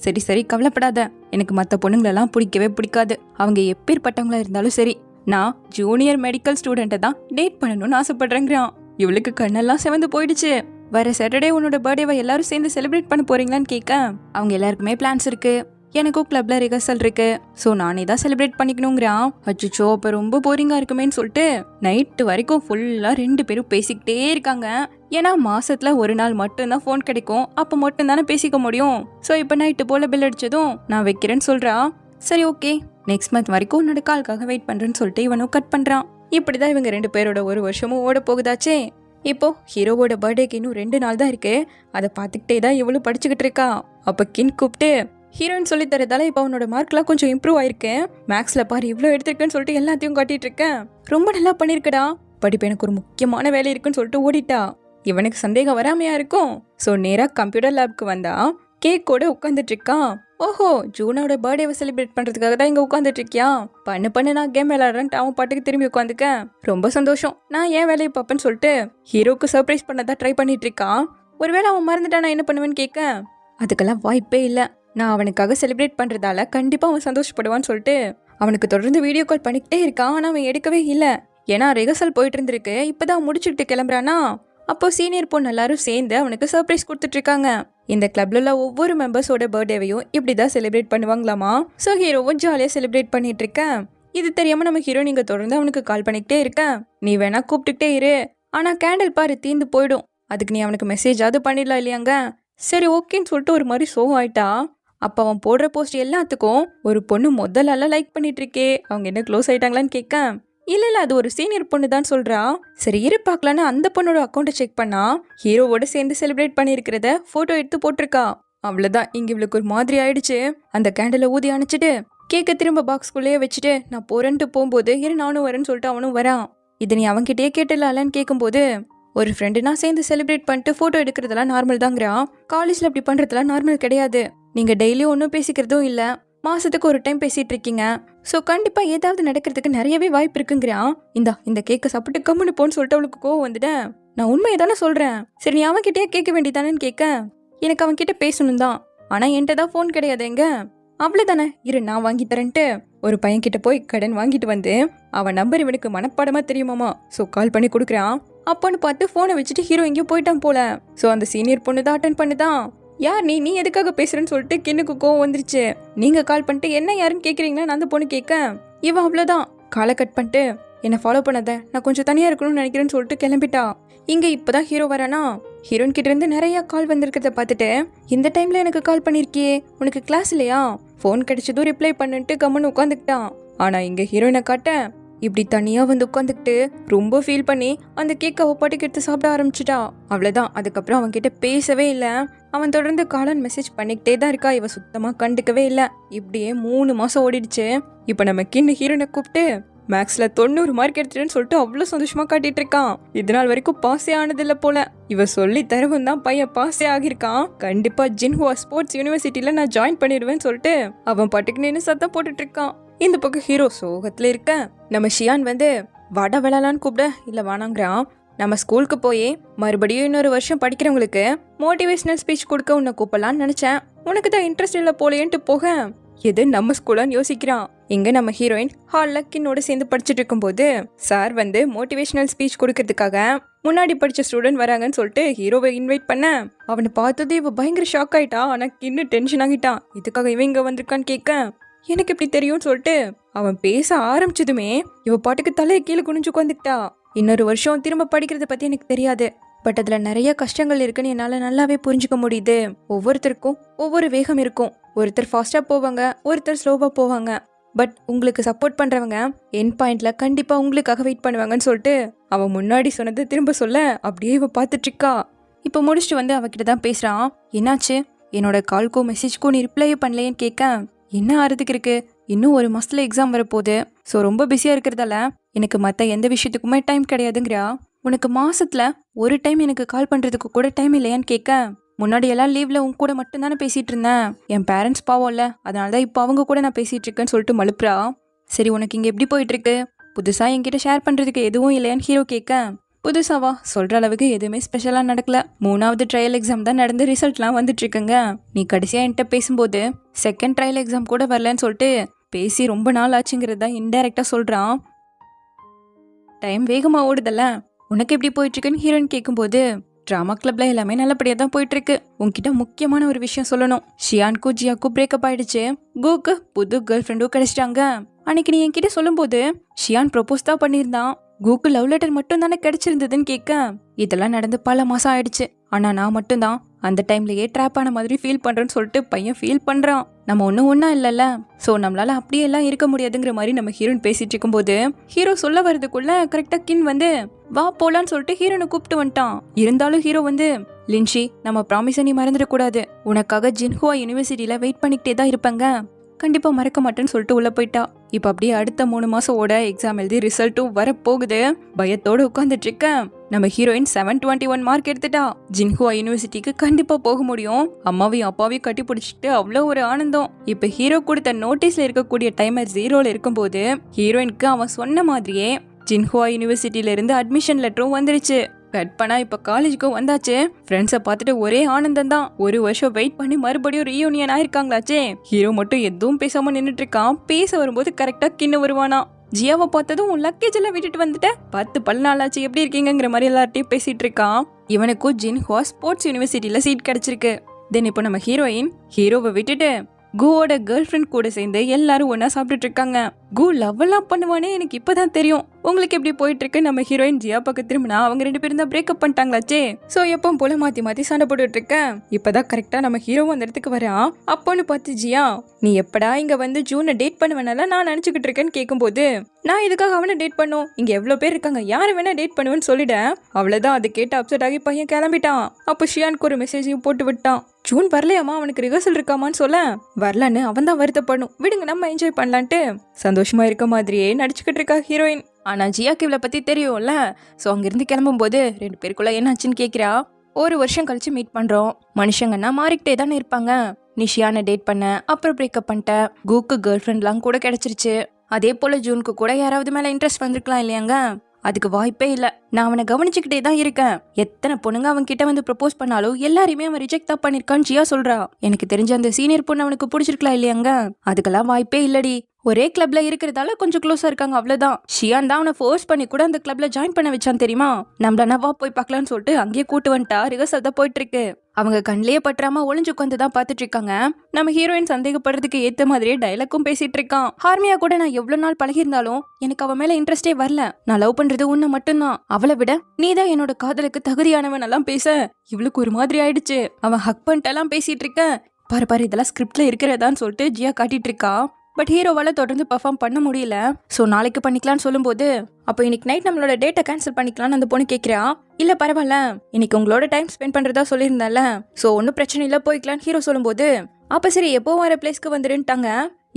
சரி சரி கவலைப்படாத, எனக்கு மற்ற பொண்ணுங்களெல்லாம் பிடிக்கவே பிடிக்காது. அவங்க எப்பேற்பட்டவங்களா இருந்தாலும் சரி, நான் ஜூனியர் மெடிக்கல் ஸ்டூடெண்ட்டை தான் டேட் பண்ணணும்னு ஆசைப்படுறேங்கிறான். இவளுக்கு கண்ணெல்லாம் செவந்து போயிடுச்சு. வர சாட்டர்டே உன்னோட பர்த்டேவை எல்லாரும் சேர்ந்து செலிப்ரேட் பண்ண போறீங்களான்னு கேட்க, அவங்க எல்லாருக்குமே பிளான்ஸ் இருக்கு, எனக்கும் கிளப்ல ரிஹர்சல் இருக்கு, ஸோ நானே தான் செலிப்ரேட் பண்ணிக்கணுங்கிறான். அச்சோ அப்போ ரொம்ப போரிங்கா இருக்குமேன்னு சொல்லிட்டு நைட்டு வரைக்கும் ஃபுல்லா 2 பேரும் பேசிக்கிட்டே இருக்காங்க. ஏன்னா மாசத்துல ஒரு நாள் மட்டும்தான் ஃபோன் கிடைக்கும், அப்போ மட்டும் தானே பேசிக்க முடியும். ஸோ இப்போ நைட்டு போல பில் அடிச்சதும் நான் வைக்கிறேன்னு சொல்றா. சரி ஓகே, நெக்ஸ்ட் மந்த் வரைக்கும் உன்னோட கால்காக வெயிட் பண்றேன்னு சொல்லிட்டு இவனும் கட் பண்றான். இப்படிதான் இவங்க 2 பேரோட ஒரு வருஷமும் ஓட போகுதாச்சே. இப்போ ஹீரோவோட பர்த்டேக்கு இன்னும் 2 நாள் தான் இருக்கு. அதை பார்த்துக்கிட்டே தான் இவளும் படிச்சுக்கிட்டு இருக்கா. அப்ப கின் கூப்பிட்டு, ஹீரோயின் சொல்லி தரதால இப்போ அவனோட மார்க்லாம் கொஞ்சம் இம்ப்ரூவ் ஆயிருக்கு, மேக்ஸ்ல பாரு இவ்வளோ எடுத்திருக்கேன்னு சொல்லிட்டு எல்லாத்தையும் காட்டிட்டு இருக்கேன், ரொம்ப நல்லா பண்ணிருக்கடா, படிப்பு எனக்கு ஒரு முக்கியமான வேலை இருக்குன்னு சொல்லிட்டு ஓடிட்டா. இவனுக்கு சந்தேகம் வராமையா இருக்கும். ஸோ நேரா கம்ப்யூட்டர் லேப்க்கு வந்தா கேக்கோட உட்காந்துட்டு இருக்கான். ஓஹோ, ஜூனோட பர்த்டேவை செலிப்ரேட் பண்றதுக்காக தான் இங்க உட்காந்துட்டு இருக்கியா? பண்ணு நான் கேம் விளையாடுறேன், அவன் பாட்டுக்கு திரும்பி உட்காந்துக்க, ரொம்ப சந்தோஷம், நான் ஏன் வேலையை பார்ப்பேன்னு சொல்லிட்டு ஹீரோக்கு சர்ப்ரைஸ் பண்ணதான் ட்ரை பண்ணிட்டு இருக்கான். ஒருவேளை அவன் மறந்துட்டா நான் என்ன பண்ணுவேன்னு கேட்க, அதுக்கெல்லாம் வாய்ப்பே இல்லை, நான் அவனுக்காக செலிப்ரேட் பண்றதால கண்டிப்பா அவன் சந்தோஷப்படுவான்னு சொல்லிட்டு அவனுக்கு தொடர்ந்து வீடியோ கால் பண்ணிக்கிட்டே இருக்கான். ஆனால் அவன் எடுக்கவே இல்லை. ஏன்னா ரிஹர்சல் போயிட்டு இருந்திருக்கு, இப்பதான் முடிச்சுக்கிட்டு கிளம்புறானா. அப்போ சீனியர் பொண்ணு எல்லாரும் சேர்ந்து அவனுக்கு சர்ப்ரைஸ் கொடுத்துட்டு இருக்காங்க. இந்த கிளப்ல உள்ள ஒவ்வொரு மெம்பர்ஸோட பர்த்டேவையும் இப்படிதான் செலிப்ரேட் பண்ணுவாங்களாமா. ஸோ ஹீரோவும் ஜாலியாக செலிப்ரேட் பண்ணிட்டு இருக்கேன். இது தெரியாம நம்ம ஹீரோ நீங்க தொடர்ந்து அவனுக்கு கால் பண்ணிக்கிட்டே இருக்கேன், நீ வேணா கூப்பிட்டுக்கிட்டே இரு, ஆனா கேண்டில் பாரு தீந்து போயிடும், அதுக்கு நீ அவனுக்கு மெசேஜாவது பண்ணிடலாம் இல்லையாங்க. சரி ஓகேன்னு சொல்லிட்டு ஒரு மாதிரி சோகம் ஆயிட்டா. அப்போ அவன் போடுற போஸ்ட் எல்லாத்துக்கும் ஒரு பொண்ணு முதல்ல லைக் பண்ணிட்டு இருக்கே, அவங்க என்ன க்ளோஸ் ஆயிட்டாங்களான்னு கேட்க, இல்ல அது ஒரு சீனியர் பொண்ணு தான் சொல்றா. சரி இரு பார்க்கலான்னு அந்த பொண்ணோட அக்கௌண்ட்டை செக் பண்ணா ஹீரோவோட சேர்ந்து செலிப்ரேட் பண்ணியிருக்கிறத போட்டோ எடுத்து போட்டிருக்கா. அவ்வளவுதான், இங்க இவளுக்கு ஒரு மாதிரி ஆயிடுச்சு. அந்த கேண்டில ஊதி அணைச்சிட்டு கேக்க திரும்ப பாக்ஸ்குள்ளேயே வச்சுட்டு நான் போறேன்ட்டு போகும்போது இரு நானும் வரேன்னு சொல்லிட்டு அவனும் வரான். இது நீ அவன்கிட்டயே கேட்டலான்னு கேட்கும்போது, ஒரு ஃப்ரெண்டுனா சேர்ந்து செலிப்ரேட் பண்ணிட்டு போட்டோ எடுக்கிறதெல்லாம் நார்மல் தாங்கிறான், காலேஜ்ல அப்படி பண்றதுலாம் நார்மல் கிடையாது, நீங்க டெய்லியும் ஒன்றும் பேசிக்கிறதும் இல்லை, மாசத்துக்கு ஒரு டைம் பேசிட்டு இருக்கீங்க, ஸோ கண்டிப்பா ஏதாவது நடக்கிறதுக்கு நிறையவே வாய்ப்பு இருக்குங்கிறான். இந்த கேக்க சாப்பிட்டு கம்முன்னு போன்னு சொல்லிட்டு அவளுக்கு கோவம் வந்துட்டேன். நான் உண்மையை தானே சொல்றேன், சரி நீ அவன்கிட்டயே கேட்க வேண்டியதானேன்னு கேட்க, எனக்கு அவன்கிட்ட பேசணும் தான், ஆனா என்கிட்ட தான் ஃபோன் கிடையாது எங்க, அவ்வளவுதானே இரு நான் வாங்கி தரேன்ட்டு ஒரு பையன் கிட்ட போய் கடன் வாங்கிட்டு வந்து அவன் நம்பர் இவனுக்கு மனப்பாடமா தெரியுமாமா. ஸோ கால் பண்ணி கொடுக்குறான். அப்போன்னு பார்த்து போனை வச்சுட்டு ஹீரோ எங்கேயோ போயிட்டான் போல. ஸோ அந்த சீனியர் பொண்ணு தான் அட்டன் பண்ணுதான். யார் நீ எதுக்காக பேசுறேன்னு சொல்லிட்டு கிண்ணுக்கு கோவம் வந்துருச்சு. நீங்க கால் பண்ணிட்டு என்ன யாருன்னு கேக்குறீங்களா அந்த பொண்ணு கேட்க, இவன் அவ்வளவுதான் காலை கட் பண்ணிட்டு என்ன ஃபாலோ பண்ணாத, நான் கொஞ்சம் தனியா இருக்கணும்னு நினைக்கிறேன்னு சொல்லிட்டு கிளம்பிட்டா. இங்க இப்பதான் ஹீரோ வரானா. ஹீரோயின் கிட்ட இருந்து நிறைய கால் வந்திருக்கிறத பார்த்துட்டு, இந்த டைம்ல எனக்கு கால் பண்ணிருக்கியே, உனக்கு கிளாஸ் இல்லையா, போன் கிடைச்சதும் ரிப்ளை பண்ணிட்டு கம்முன்னு உட்காந்துக்கிட்டான். ஆனா இங்க ஹீரோயினை காட்ட இப்படி தனியா வந்து உட்காந்துக்கிட்டு ரொம்ப ஃபீல் பண்ணி அந்த கேக் அவ பாட்டுக்கு எடுத்து சாப்பிட ஆரம்பிச்சுட்டா. அவ்வளவுதான், அதுக்கப்புறம் அவன் கிட்ட பேசவே இல்லை. அவன் தொடர்ந்து காலன் மெசேஜ் பண்ணிக்கிட்டே தான் இருக்கா, இவ சுத்தமா கண்டுக்கவே இல்லை. இப்படியே 3 மாசம் ஓடிடுச்சு. இப்ப நம்ம கிண்ணு ஹீரோனை கூப்பிட்டு மேக்ஸ்ல 90 மார்க் எடுத்துட்டேன்னு சொல்லிட்டு அவ்வளவு சந்தோஷமா காட்டிட்டு இருக்கான். இது நாள் வரைக்கும் பாஸே ஆனதில்ல போல. இவ சொல்லி தரவும் தான் பையன் பாஸே ஆகிருக்கான். கண்டிப்பா ஜின்ஹுவா ஸ்போர்ட்ஸ் யூனிவர்சிட்டியில நான் ஜாயின் பண்ணிடுவேன்னு சொல்லிட்டு அவன் பாட்டுக்கு நின்று சத்தம் போட்டுட்டு இருக்கான். இந்த பக்கம் ஹீரோ சோகத்துல இருக்க. நம்ம ஷியான் வந்து வாடா விளாலான்னு கூப்பிட இல்ல வானாங்கிறான். நம்ம ஸ்கூலுக்கு போய் மறுபடியும் இன்னொரு வருஷம் படிக்கிறவங்களுக்கு மோட்டிவேஷனல் ஸ்பீச் கொடுக்க உன்னை கூப்பிடலான்னு நினைச்சேன், உனக்கு தான் இன்ட்ரெஸ்ட் இல்லை போலேன்ட்டு போக எது நம்ம ஸ்கூலான்னு யோசிக்கிறான். இங்க நம்ம ஹீரோயின் ஹால்ல கின்னோட சேர்ந்து படிச்சுட்டு இருக்கும்போது சார் வந்து மோட்டிவேஷனல் ஸ்பீச் கொடுக்கறதுக்காக முன்னாடி படிச்ச ஸ்டூடெண்ட் வராங்கன்னு சொல்லிட்டு ஹீரோவை இன்வைட் பண்ண, அவனை பார்த்தது இவ பயங்கர ஷாக் ஆயிட்டா. ஆனா கின்னு டென்ஷன் ஆகிட்டான். இதுக்காக இவன் இங்க வந்திருக்கான்னு கேட்க, எனக்கு இப்படி தெரியும்னு சொல்லிட்டு அவன் பேச ஆரம்பிச்சதுமே இவ பாட்டுக்கு தலையை கீழே குனிஞ்சு உட்காந்துக்கிட்டா. இன்னொரு வருஷம் திரும்ப படிக்கிறத பத்தி எனக்கு தெரியாது, பட் அதுல நிறைய கஷ்டங்கள் இருக்குன்னு என்னால நல்லாவே புரிஞ்சுக்க முடியுது. ஒவ்வொருத்தருக்கும் ஒவ்வொரு வேகம் இருக்கும், ஒருத்தர் ஃபாஸ்டா போவாங்க, ஒருத்தர் ஸ்லோவா போவாங்க, பட் உங்களுக்கு சப்போர்ட் பண்றவங்க என் பாயிண்ட்ல கண்டிப்பா உங்களுக்காக வெயிட் பண்ணுவாங்கன்னு சொல்லிட்டு அவன் முன்னாடி சொன்னதை திரும்ப சொல்ல அப்படியே இவ பார்த்துட்டு இருக்கா. இப்போ முடிச்சுட்டு வந்து அவகிட்ட தான் பேசுறான். என்னாச்சு, என்னோட கால்க்கும் மெசேஜ்க்கும் நீ ரிப்ளையே பண்ணலையேன்னு கேட்க, என்ன ஆறதுக்கு இருக்கு, இன்னும் ஒரு மாசத்துல எக்ஸாம் வரப்போகுது, ஸோ ரொம்ப பிஸியா இருக்கிறதால எனக்கு மற்ற எந்த விஷயத்துக்குமே டைம் கிடையாதுங்கிறா. உனக்கு மாசத்துல ஒரு டைம் எனக்கு கால் பண்றதுக்கு கூட டைம் இல்லையான்னு கேட்க, முன்னாடி எல்லாம் லீவ்ல உன் கூட மட்டும் தானே பேசிட்டு இருந்தேன், என் பேரண்ட்ஸ் பாவம்ல, அதனாலதான் இப்போ அவங்க கூட நான் பேசிட்டு இருக்கேன்னு சொல்லிட்டு மழுப்புறா. சரி உனக்கு இங்க எப்படி போயிட்டு இருக்கு, புதுசா என்கிட்ட ஷேர் பண்றதுக்கு எதுவும் இல்லையான்னு ஹீரோ கேட்க, புதுசாவா? சொல்ற அளவுக்கு எதுவுமே ஸ்பெஷலா நடக்கல. 3வது ட்ரையல் எக்ஸாம் தான் நடந்து ரிசல்ட்லாம் வந்துட்டு இருக்குங்க. நீ கடைசியா என்கிட்ட பேசும்போது செகண்ட் ட்ரையல் எக்ஸாம் கூட வரலன்னு சொல்லிட்டு பேசி ரொம்ப நாள் ஆச்சுங்கிறது தான் இன்டைரக்டா சொல்றான். டைம் வேகமா ஓடுதல்ல, உனக்கு எப்படி போயிட்டு இருக்குன்னு ஹீரோயின் கேட்கும்போது டிராமா கிளப்ல எல்லாமே நல்லபடியா தான் போயிட்டு இருக்கு. உன்கிட்ட முக்கியமான ஒரு விஷயம் சொல்லணும். ஷியானுக்கும் ஜியாக்கும் பிரேக்கப் ஆயிடுச்சு. கூக்கு புது கேர்ள் ஃப்ரெண்டும் கிடைச்சிட்டாங்க. அன்னைக்கு நீ என்கிட்ட சொல்லும்போது ஷியான் ப்ரொபோஸ் தான் பண்ணியிருந்தான். கூக்கு லவ் லெட்டர் மட்டும் தானே கிடைச்சிருந்ததுன்னு கேட்க, இதெல்லாம் நடந்து பல மாசம் ஆயிடுச்சு. ஆனா நான் மட்டும்தான் அந்த டைம்லயே ட்ராப் ஆன மாதிரி ஃபீல் பண்றேன்னு சொல்லிட்டு பையன் ஃபீல் பண்றான். நம்ம ஒன்னா இல்லல்ல, சோ நம்மளால அப்படியே எல்லாம் இருக்க முடியாதுங்கிற மாதிரி நம்ம ஹீரோயின் பேசிட்டு இருக்கும்போது ஹீரோ சொல்ல வர்றதுக்குள்ள கரெக்டா கின் வந்து வா போலான்னு சொல்லிட்டு ஹீரோனை கூப்பிட்டு வந்துட்டான். இருந்தாலும் ஹீரோ வந்து லின்ஷி, நம்ம ப்ராமிஸை நீ மறந்துடக்கூடாது. உனக்காக ஜின்ஹுவா யூனிவர்சிட்டியில வெயிட் பண்ணிக்கிட்டே தான் இருப்பாங்க, கண்டிப்பா மறக்க மாட்டேன்னு சொல்லிட்டு உள்ள போயிட்டா. இப்ப அப்படியே அடுத்த 3 மாசம் ஓட எக்ஸாம் எழுதி ரிசல்ட்டும் வரப்போகுது. பயத்தோட உட்காந்துட்டு இருக்கேன். நம்ம ஹீரோயின் 721 மார்க் எடுத்துட்டா. ஜின்ஹுவா யூனிவர்சிட்டிக்கு கண்டிப்பா போக முடியும். அம்மாவையும் அப்பாவையும் கட்டி பிடிச்சிட்டு அவ்வளோ ஒரு ஆனந்தம். இப்ப ஹீரோ கொடுத்த நோட்டீஸ்ல இருக்கக்கூடிய டைமர் 0ல இருக்கும்போது ஹீரோயினுக்கு அவன் சொன்ன மாதிரியே ஜின்ஹுவா யூனிவர்சிட்டியில இருந்து அட்மிஷன் லெட்டரும் வந்துருச்சு. கட் பண்ணா இப்ப காலேஜுக்கும் வந்தாச்சு. ஃப்ரெண்ட்ஸை பார்த்துட்டு ஒரே ஆனந்தம் தான். ஒரு வருஷம் வெயிட் பண்ணி மறுபடியும் ரீயூனியன் ஆயிருக்காங்களாச்சே. ஹீரோ மட்டும் எதுவும் பேசாம நின்னுட்டு இருக்கான். பேச வரும்போது கரெக்டா கின்னு வருவானா. ஜியாவை பார்த்ததும் உன் லக்கேஜ் எல்லாம் விட்டுட்டு வந்துட்ட, 10 பல் நாளாச்சு, எப்படி இருக்கீங்கிற மாதிரி எல்லார்ட்டையும் பேசிட்டு இருக்கான். இவனுக்கும் ஜின்ஹுவா ஸ்போர்ட்ஸ் யூனிவர்சிட்டியில சீட் கிடைச்சிருக்கு. தென் இப்போ நம்ம ஹீரோயின் ஹீரோவை விட்டுட்டு கூவோட கேர்ள் ஃப்ரெண்ட் கூட சேர்ந்து எல்லாரும் ஒன்னா சாப்பிட்டுட்டு இருக்காங்க. கூ லவ் எல்லாம் பண்ணுவானே எனக்கு இப்பதான் தெரியும். உங்களுக்கு எப்படி போயிட்டு இருக்கு? நம்ம ஹீரோயின் ஜியா பக்கம் திரும்பினா அவங்க 2 பேரும் தான் பிரேக்கப் பண்ணிட்டாங்களாச்சே. சோ எப்பவும் போல மாத்தி மாத்தி சண்டை போட்டுட்டு இருக்கேன். இப்பதான் கரெக்டா நம்ம ஹீரோவும் அந்த இடத்துக்கு வரான். அப்போன்னு பார்த்து ஜியா, நீ எப்படா இங்க வந்து ஜூனை டேட் பண்ணுவேனால நான் நினைச்சுக்கிட்டு இருக்கேன்னு கேட்கும்போது, நான் இதுக்காக அவனை டேட் பண்ணும், இங்க எவ்வளவு பேர் இருக்காங்க, யாரை வேணா டேட் பண்ணுவேன்னு சொல்லிட. அவ்வளவுதான். அதை கேட்டு அப்செட் ஆகி பையன் கிளம்பிட்டான். அப்போ ஷியானுக்கு ஒரு மெசேஜையும் போட்டு விட்டான். ஜூன் வரலையாமா, அவனுக்கு ரிஹர்சல் இருக்காமான்னு சொல்ல, வரலன்னு அவன் தான் வருத்தப்படணும், விடுங்க நம்ம என்ஜாய் பண்ணலான்ட்டு சந்தோஷமா இருக்க மாதிரியே நடிச்சுக்கிட்டு இருக்கா ஹீரோயின். ஆனா ஜியாக்கு இவளை பத்தி தெரியும்ல. சோ அங்கிருந்து கிளம்பும் போது 2 பேருக்குள்ள என்னாச்சுன்னு கேக்குறா. ஒரு வருஷம் கழிச்சு மீட் பண்றோம். மனுஷங்கன்னா மாறிக்கிட்டே தானே இருப்பாங்க. நிஷியான டேட் பண்ண, அப்புறம் பிரேக்கப் பண்ணிட்ட. கூக்கு கேர்ள் ஃப்ரெண்ட்லாம் கூட கிடைச்சிருச்சு. அதே போல ஜூனுக்கு கூட யாராவது மேல இன்ட்ரெஸ்ட் வந்திருக்கலாம் இல்லையாங்க? அதுக்கு வாய்ப்பே இல்ல. நான் அவனை கவனிச்சுக்கிட்டே தான் இருக்கேன். எத்தனை பொண்ணுங்க அவன் கிட்ட வந்து ப்ரப்போஸ் பண்ணாலும் எல்லாரையுமே அவன் ரிஜெக்ட் தான் பண்ணிருக்கான்னு ஜியா சொல்றா. எனக்கு தெரிஞ்ச அந்த சீனியர் பொண்ணு அவனுக்கு பிடிச்சிருக்கலாம் இல்லையாங்க? அதுக்கெல்லாம் வாய்ப்பே இல்லடி. ஒரே கிளப்ல இருக்கிறதால கொஞ்சம் க்ளோஸா இருக்காங்க, அவ்வளவுதான். ஷியான் தான் அவனை ஃபோர்ஸ் பண்ணி கூட அந்த கிளப்ல ஜாயின் பண்ண வச்சான் தெரியுமா? நம்மள வா போய் பார்க்கலான்னு சொல்லிட்டு அங்கேயே கூட்டு வந்துட்டா. ரிஹர்சல் தான் போயிட்டு இருக்கு. அவங்க கண்ணிலேயே பற்றாம ஒளிஞ்சு உட்காந்து தான் பாத்துட்டு இருக்காங்க. நம்ம ஹீரோயின் சந்தேகப்படுறதுக்கு ஏத்த மாதிரியே டைலாக்கும் பேசிட்டு இருக்கான். ஹார்மியா கூட நான் எவ்வளவு நாள் பழகிருந்தாலும் எனக்கு அவன் மேல இன்ட்ரெஸ்டே வரல. நான் லவ் பண்றது உன்னை மட்டும்தான். அவளை விட நீதான் என்னோட காதலுக்கு தகுதியானவன் எல்லாம் பேச இவளுக்கு ஒரு மாதிரி ஆயிடுச்சு. அவன் ஹக் பண்ணிட்டு எல்லாம் பேசிட்டு இருக்க. பாரு இதெல்லாம் ஸ்கிரிப்ட்ல இருக்கிறதான்னு சொல்லிட்டு ஜியா காட்டிட்டு இருக்கா. பட் ஹீரோவால தொடர்ந்து பெர்ஃபார்ம் பண்ண முடியல. ஸோ நாளைக்கு பண்ணிக்கலாம்னு சொல்லும்போது, அப்போ இன்னைக்கு நைட் நம்மளோட டேட்டை கேன்சல் பண்ணிக்கலாம்னு அந்த பொண்ணு கேட்கிறா. இல்ல பரவாயில்ல, இன்னைக்கு உங்களோட டைம் ஸ்பெண்ட் பண்றதா சொல்லியிருந்தால, ஸோ ஒன்றும் பிரச்சனை இல்லை போய்க்கலான்னு ஹீரோ சொல்லும்போது, அப்ப சரி எப்போ வர பிளேஸ்க்கு வந்துருன்ட்டாங்க.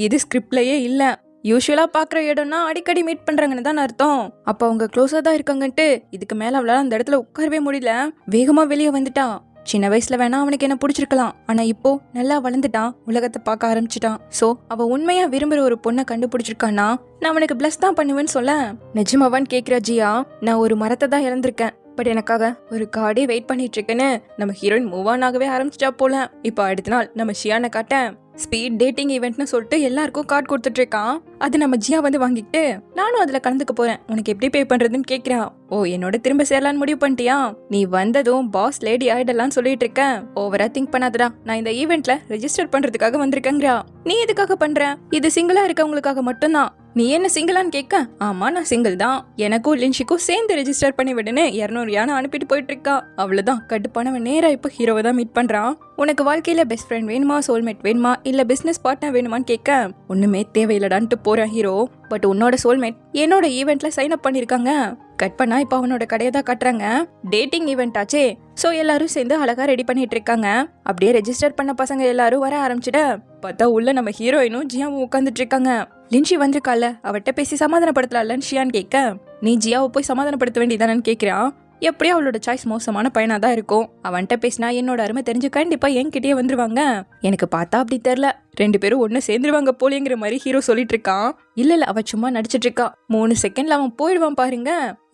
இது ஸ்கிரிப்ட்லயே இல்ல. யூஸ்வலா பாக்குற இடம்னா அடிக்கடி மீட் பண்றாங்கன்னு தான் அர்த்தம். அப்ப அவங்க க்ளோஸா தான் இருக்காங்கன்ட்டு இதுக்கு மேல அவளால அந்த இடத்துல உட்காரவே முடியல. வேகமா வெளியே வந்துட்டா. சின்ன வயசுல வேணா அவனுக்கு என்ன பிடிச்சிருக்கலாம், ஆனா இப்போ நல்லா வளர்ந்துட்டான், உலகத்தை பார்க்க ஆரம்பிச்சுட்டான். சோ அவ உண்மையா விரும்புற ஒரு பொண்ணை கண்டுபிடிச்சிருக்கான்னா நான் அவனுக்கு பிளஸ் தான் பண்ணுவேன்னு சொல்ல, நிஜமாவான்னு கேக்குற ஜியா, நான் ஒரு மரத்தை தான் இழந்திருக்கேன், பட் எனக்காக ஒரு கார்டே வெயிட் பண்ணிட்டு இருக்கேன்னு நம்ம ஹீரோயின் மூவ் ஆன் ஆகவே ஆரம்பிச்சிட்டா போல. இப்போ அடுத்த நாள் நம்ம ஷியானை காட்ட ஸ்பீட் டேட்டிங் ஈவெண்ட்னு சொல்லிட்டு எல்லாருக்கும் கார்டு கொடுத்துட்டு இருக்கான். அது நம்ம ஜியா வந்து வாங்கிட்டு, நானும் அதுல கலந்துக்க போறேன், உனக்கு எப்படி பே பண்றதுன்னு கேக்குறா. ஓ என்னோட திரும்ப சேரலான்னு முடிவு பண்ணிட்டியா? நீ வந்ததும் பாஸ் லேடி ஆயிடலான்னு சொல்லிட்டு இருக்கேன். ஓவரா திங்க் பண்ணாதடா, நான் இந்த ஈவெண்ட்ல ரெஜிஸ்டர் பண்றதுக்காக வந்திருக்கேங்கிறா. நீ எதுக்காக பண்ற? இது சிங்கிளா இருக்கவங்களுக்காக மட்டும்தான். நீ என்ன சிங்கிளான்னு கேட்க, ஆமா நான் சிங்கிள் தான், எனக்கும் லின்ஷிக்கும் சேர்ந்து ரெஜிஸ்டர் பண்ணி விடுன்னு 200 யானை அனுப்பிட்டு போயிட்டு இருக்கா. அவ்வளவுதான். கட்டுப்பானவன் நேரா இப்ப ஹீரோவை தான் மீட் பண்றான். உனக்கு வாழ்க்கையில பெஸ்ட் ஃப்ரெண்ட் வேணுமா, சோல்மேட் வேணுமா, இல்ல பிசினஸ் பார்ட்னர் வேணுமான்னு கேட்க, ஒண்ணுமே தேவையில்லடான்ட்டு போறான் ஹீரோ. பட் உன்னோட சோல்மேட் என்னோட ஈவெண்ட்ல சைன் அப் பண்ணிருக்காங்க. கட் பண்ணா இப்ப அவனோட கடையை தான் கட்டுறாங்க. டேட்டிங் ஈவெண்ட் ஆச்சே. சோ எல்லாரும் சேர்ந்து அழகா ரெடி பண்ணிட்டு இருக்காங்க. அப்படியே ரெஜிஸ்டர் பண்ண பசங்க எல்லாரும் வர ஆரம்பிச்சுட பார்த்தா உள்ள நம்ம ஹீரோயினும் ஜியாவும் உட்காந்துட்டு இருக்காங்க. லின்ஷி வந்திருக்கால, அவட்ட பேசி சமாதானப்படுத்தலாம்னு ஷியான் கேட்க, நீ ஜியாவை போய் சமாதானப்படுத்த வேண்டியதானு கேட்கிறான். எப்படியும் அவளோட சாய்ஸ் மோசமான பையனா தான் இருக்கும். அவன்கிட்ட பேசினா என்னோட அருமை தெரிஞ்சு கண்டிப்பா என்கிட்டயே வந்துருவாங்க. எனக்கு பார்த்தா அப்படி தெரியல, 2 பேரும் ஒன்னு சேர்ந்துருவாங்க போலேங்கிற மாதிரி ஹீரோ சொல்லிட்டு இருக்கான். இல்ல அவ சும்மா நடிச்சிட்டு இருக்கா. 3 செகண்ட்ல அவன் போயிடுவான் பாருங்க.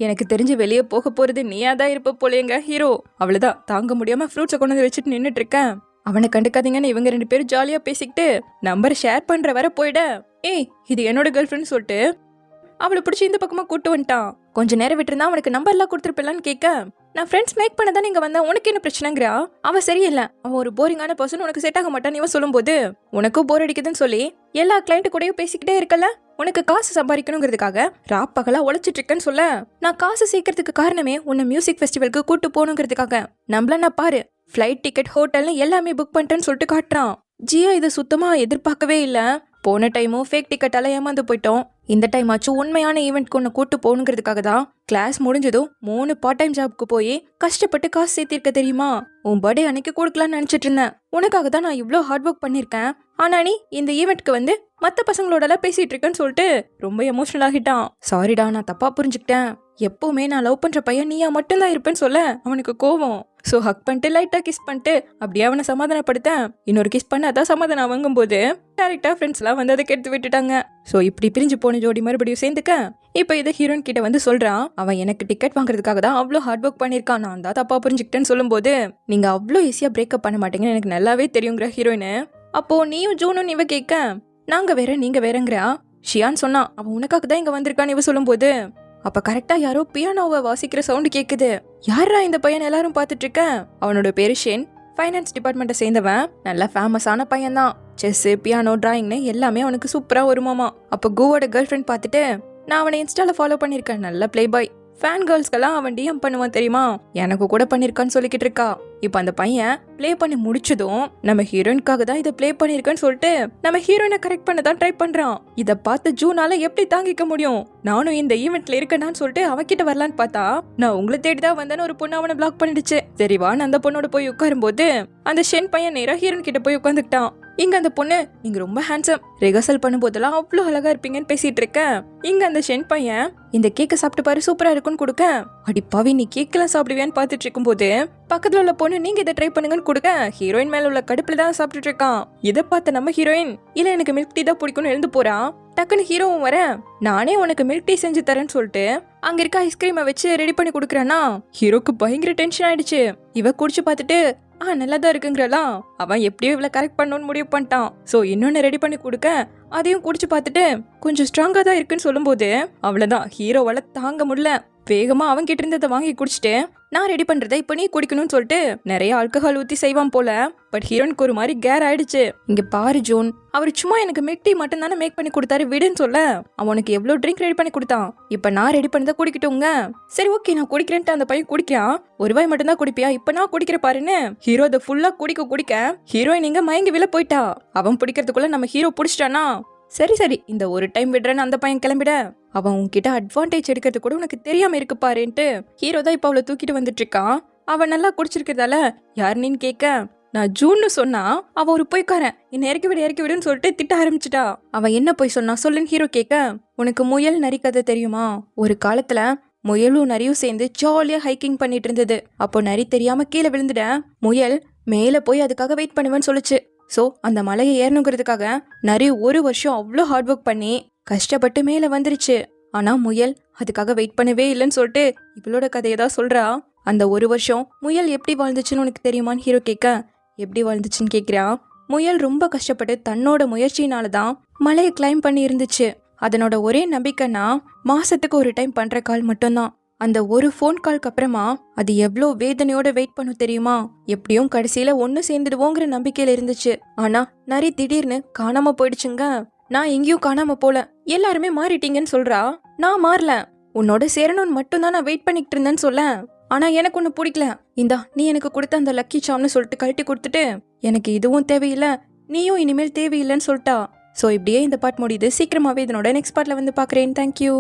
எனக்கு தெரிஞ்சு வெளியே போக போறது நீயா தான் இருப்ப போலேங்க ஹீரோ. அவ்வளவுதான், தாங்க முடியாம ஃப்ரூட்ஸை கொண்டு வந்து வச்சுட்டு நின்னுட்டு இருக்கேன். அவனை கண்டுக்காதீங்கன்னு இவங்க 2 பேரும் ஜாலியா பேசிக்கிட்டு நம்பரை ஷேர் பண்ற வர போயிட, ஏய் இது என்னோட கேர்ள் ஃப்ரெண்ட் சொல்லிட்டு அவளை பிடிச்சி இந்த பக்கமா கூட்டு வந்துட்டான். கொஞ்ச நேரம் விட்டுருந்தா அவனுக்கு நம்பர் எல்லாம் கொடுத்துருப்பலான்னு கேட்க, நான் ஃப்ரெண்ட்ஸ் மேக் பண்ண தான் நீங்க வந்தா, உனக்கு என்ன பிரச்சனைங்கிறா. அவ சரியில்லை, அவன் ஒரு போரிங்கான பர்சன், உனக்கு செட் ஆக மாட்டான்னு இவன் சொல்லும் போது உனக்கும் போர் அடிக்குதுன்னு சொல்லி எல்லா கிளைண்ட் கூடயும் பேசிக்கிட்டே இருக்கல. உனக்கு காசு சம்பாதிக்கணுங்கிறதுக்காக ராப்பகலா உழைச்சிட்டு இருக்கேன்னு சொல்ல, நான் காசு சேர்க்கறதுக்கு காரணமே உன்னை மியூசிக் ஃபெஸ்டிவலுக்கு கூட்டு போகணுங்கிறதுக்காக. நம்மள நான் பாரு ஃபிளைட் டிக்கெட் ஹோட்டல்னு எல்லாமே புக் பண்ணிட்டேன்னு சொல்லிட்டு காட்டுறான். ஜியா இதை சுத்தமா எதிர்பார்க்கவே இல்லை. போன டைமும் ஃபேக் டிக்கெட்டால ஏமாந்து போயிட்டோம். இந்த டைம் ஆச்சும் உண்மையான ஈவெண்ட்க்கு ஒன்று கூட்டு போகணுங்கிறதுக்காக தான் கிளாஸ் முடிஞ்சதும் 3 பார்ட் டைம் ஜாப்க்கு போய் கஷ்டப்பட்டு காசு சேர்த்திருக்க தெரியுமா. உன் பர்த்டே அன்னைக்கு கொடுக்கலான்னு நினைச்சிட்டு இருந்தேன். உனக்காக தான் நான் இவ்வளோ ஹார்ட் ஒர்க் பண்ணிருக்கேன். ஆனா நீ இந்த ஈவெண்ட்க்கு வந்து மற்ற பசங்களோட பேசிட்டு இருக்கேன்னு சொல்லிட்டு ரொம்ப எமோஷனல் ஆகிட்டான். சாரிடா, நான் தப்பா புரிஞ்சுக்கிட்டேன். எப்பவுமே நான் லவ் பண்ற பையன் நீயா மட்டும்தான் இருப்பேன்னு சொல்ல அவனுக்கு கோவம். ஸோ ஹக் பண்ணிட்டு லைட்டா கிஸ் பண்ணிட்டு அப்படியே அவனை சமாதானப்படுத்தேன். இன்னொரு கிஸ் பண்ண அதான் சமாதானம் வாங்கும் போது டேரக்டா ஃப்ரெண்ட்ஸ் எல்லாம் வந்து அதை கெடுத்து விட்டுட்டாங்க. ஸோ இப்படி பிரிஞ்சு போன ஜோடி மறுபடியும் சேர்ந்துக்க இப்போ இதை ஹீரோயின் கிட்ட வந்து சொல்றான். அவன் எனக்கு டிக்கெட் வாங்குறதுக்காக தான் அவ்வளோ ஹார்ட் ஒர்க் பண்ணிருக்கான், நான் தான் தப்பா புரிஞ்சுக்கிட்டேன்னு சொல்லும் போது, நீங்க அவ்வளோ ஈஸியா பிரேக்கப் பண்ண மாட்டீங்கன்னு எனக்கு நல்லாவே தெரியுங்கிற ஹீரோயின். அப்போ நீயும் ஜூனும் இவ கேட்க, நாங்க வேற நீங்க வேறங்கிறா. ஷியான் சொன்னா அவன் உனக்காக தான் இங்க வந்திருக்கான்னு இவ சொல்லும் போது, அப்ப கரெக்டா யாரோ பியானோவை வாசிக்கிற சவுண்ட் கேக்குது. யாரா இந்த பையன் எல்லாரும் பாத்துட்டு இருக்க. அவனோட பேரு ஷேன், ஃபைனான்ஸ் டிபார்ட்மெண்ட்டை சேர்ந்தவன். நல்ல ஃபேமஸான பையன் தான். செஸ், பியானோ, டிராயிங்னு எல்லாமே அவனுக்கு சூப்பரா வருமாமா. அப்ப கூவோட கேர்ள் ஃப்ரெண்ட் பார்த்துட்டு, நான் அவனை இன்ஸ்டால ஃபாலோ பண்ணிருக்கேன், நல்ல பிளே பாய், ஃபேன் கேர்ள்ஸ்க்கெல்லாம் அவன் டிஎம் பண்ணுவான் தெரியுமா, எனக்கு கூட பண்ணிருக்கான்னு சொல்லிக்கிட்டு இருக்கா. இப்ப அந்த பையன் பிளே பண்ணி முடிச்சதும் நம்ம ஹீரோயினுக்காக தான் இதை பிளே பண்ணிருக்கேன்னு சொல்லிட்டு நம்ம ஹீரோயினை கரெக்ட் பண்ண தான் ட்ரை பண்றான். இதை பார்த்து ஜூனால எப்படி தாங்கிக்க முடியும். நானும் இந்த ஈவெண்ட்ல இருக்கேன்னு சொல்லிட்டு அவகிட்ட வரலான்னு பார்த்தா, நான் உங்களை தேடிதான் வந்தேன்னு ஒரு பொண்ணு அவனை பிளாக் பண்ணிடுச்சு. சரிவா, நான் அந்த பொண்ணோட போய் உட்காரும் போது அந்த ஷென் பையன் நேரா ஹீரோயின் கிட்ட போய் உட்காந்துக்கிட்டான். இங்க அந்த பொண்ணு, நீங்க ரொம்ப ஹேண்ட்ஸம், ரிஹர்சல் பண்ணும் போதெல்லாம் அவ்வளோ அழகா இருப்பீங்கன்னு பேசிட்டு இருக்க. இங்க அந்த ஷென் பையன், இந்த கேக்க சாப்பிட்டு பாரு சூப்பரா இருக்குன்னு கொடுக்க, அடி பாவி நீ கேக்கெல்லாம் சாப்பிடுவேன்னு பாத்துட்டு இருக்கும் போது பக்கத்துல உள்ள பொண்ணு, நீங்க இதை ட்ரை பண்ணுங்கன்னு கொடுக்க, ஹீரோயின் மேல உள்ள கடுப்புல தான் சாப்பிட்டுட்டு இருக்கான். இதை பார்த்த நம்ம ஹீரோயின், இல்ல எனக்கு மில்க் டீ தான் பிடிக்கும்னு எழுந்து போறான். டக்குன்னு ஹீரோவும் வர, நானே உனக்கு மில்க் டீ செஞ்சு தரேன்னு சொல்லிட்டு அங்க இருக்க ஐஸ்கிரீமை வச்சு ரெடி பண்ணி கொடுக்குறானா. ஹீரோக்கு பயங்கர டென்ஷன் ஆயிடுச்சு. இவ குடிச்சு பார்த்துட்டு, நல்லாதான் இருக்குங்கிறலாம். அவன் எப்படியோ இவ்வளவு கரெக்ட் பண்ணணும்னு முடிவு பண்ணிட்டான். சோ இன்னொன்னு ரெடி பண்ணி கொடுக்க அதையும் குடிச்சு பார்த்துட்டு கொஞ்சம் ஸ்ட்ராங்கா தான் இருக்குன்னு சொல்லும் போது அவ்வளவுதான், ஹீரோவால தாங்க முடியல. வேகமா அவன் கிட்ட இருந்ததை வாங்கி குடிச்சிட்டு, நான் ரெடி பண்றதை இப்ப நீ குடிக்கணும்னு சொல்லிட்டு நிறைய ஆல்கஹால் ஊத்தி செய்வான் போல. பட் ஹீரோனுக்கு ஒரு மாதிரி கேர் ஆயிடுச்சு. இங்க பாரு ஜோன், அவர் சும்மா எனக்கு மில்க் டீ மட்டும் தானே மேக் பண்ணி கொடுத்தாரு விடுன்னு சொல்ல, அவனுக்கு எவ்வளவு ட்ரிங்க் ரெடி பண்ணி கொடுத்தான். இப்ப நான் ரெடி பண்ணதை குடிக்கட்டுங்க. சரி ஓகே நான் குடிக்கிறேன்ட்டு அந்த பையன் குடிக்கிறான். ஒரு வாய் மட்டும் தான் குடிப்பியா, இப்ப நான் குடிக்கிற பாருன்னு ஹீரோ அதை ஃபுல்லா குடிக்க ஹீரோயின் இங்க மயங்கி விழ போயிட்டா. அவன் பிடிக்கிறதுக்குள்ள நம்ம ஹீரோ பிடிச்சிட்டானா. சரி இந்த ஒரு டைம் விடுறேன்னு அந்த பையன் கிளம்பிட, அவன் உன்கிட்ட அட்வான்டேஜ் எடுக்கிறது கூட உனக்கு தெரியாம இருக்கு பாருன்ட்டு ஹீரோ தான் இப்ப அவளை தூக்கிட்டு வந்துட்டு இருக்கான். அவன் நல்லா குடிச்சிருக்கிறதால யாருன்னு கேட்க, நான் ஜூன்னு சொன்னா அவ ஒரு போய்க்காரன், என்ன இறக்கி விடுன்னு சொல்லிட்டு திட்ட ஆரம்பிச்சுட்டா. அவன் என்ன போய் சொன்னா சொல்லுன்னு ஹீரோ கேட்க, உனக்கு முயல் நரி கதை தெரியுமா? ஒரு காலத்துல முயலும் நரியும் சேர்ந்து ஜாலியா ஹைக்கிங் பண்ணிட்டு இருந்தது. அப்போ நரி தெரியாம கீழே விழுந்துட, முயல் மேல போய் அதுக்காக வெயிட் பண்ணுவேன்னு சொல்லுச்சு. சோ அந்த மலையை ஏறணுங்கிறதுக்காக நரி 1 வருஷம் அவ்வளோ ஹார்ட் ஒர்க் பண்ணி கஷ்டப்பட்டு மேல வந்துருச்சு. ஆனா முயல் அதுக்காக வெயிட் பண்ணவே இல்லைன்னு சொல்லிட்டு இவளோட கதையை தான் சொல்றா. அந்த 1 வருஷம் முயல் எப்படி வாழ்ந்துச்சுன்னு உனக்கு தெரியுமான்னு ஹீரோ கேட்க, எப்படி வாழ்ந்துச்சுன்னு கேட்கிறா. முயல் ரொம்ப கஷ்டப்பட்டு தன்னோட முயற்சியினாலதான் மலையை கிளைம் பண்ணி இருந்துச்சு. அதனோட ஒரே நம்பிக்கைன்னா மாசத்துக்கு ஒரு டைம் பண்ற கால் மட்டும்தான். அந்த ஒரு ஃபோன் கால்க்கு அப்புறமா அது எவ்வளோ வேதனையோட வெயிட் பண்ணும் தெரியுமா. எப்படியும் கடைசியில ஒன்னு சேர்ந்துடுவோங்கிற நம்பிக்கையில இருந்துச்சு. ஆனா நரி திடீர்னு காணாம போயிடுச்சுங்க. நான் எங்கேயும் காணாம போல, எல்லாருமே மாறிட்டீங்கன்னு சொல்றா. நான் மாறல, உன்னோட சேரணும்னு மட்டும்தான் நான் வெயிட் பண்ணிக்கிட்டு இருந்தேன்னு சொல்ல. ஆனா எனக்கு ஒண்ணு பிடிக்கல, இந்தா நீ எனக்கு கொடுத்த அந்த லக்கி சாம்னு சொல்லிட்டு கழட்டி கொடுத்துட்டு, எனக்கு இதுவும் தேவையில்லை நீயும் இனிமேல் தேவையில்லைன்னு சொல்லிட்டா. ஸோ இப்படியே இந்த பார்ட் முடியுது. சீக்கிரமாவே இதனோட நெக்ஸ்ட் பார்ட்ல வந்து பாக்குறேன். தேங்க்யூ.